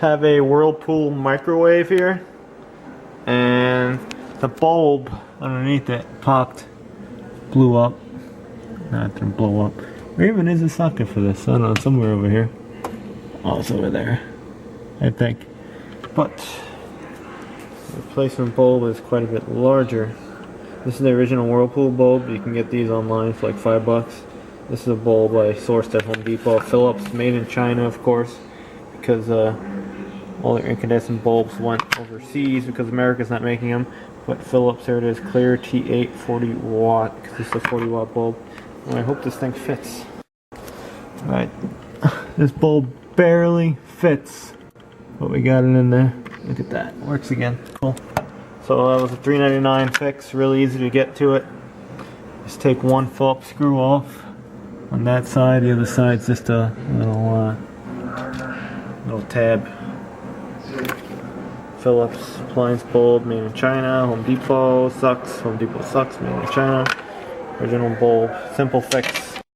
have a Whirlpool microwave here, and the bulb underneath it popped, blew up. No, it didn't blow up. Where even is the socket for this? I don't know, somewhere over here. Oh, it's over there, I think. But the replacement bulb is quite a bit larger. This is the original Whirlpool bulb. You can get these online for like $5. This is a bulb I sourced at Home Depot. Philips, made in China, of course, because all their incandescent bulbs went overseas because America's not making them. But Philips, here it is, clear T8 40 watt, because this is a 40 watt bulb. And I hope this thing fits. Alright, this bulb barely fits, but we got it in there. Look at that, works again, cool. So that was a $3.99 fix, really easy to get to it. Just take one Phillips screw off on that side, the other side's just a little tab. Phillips appliance bulb, made in China. Home Depot sucks, Home Depot sucks, made in China. Original bulb, simple fix.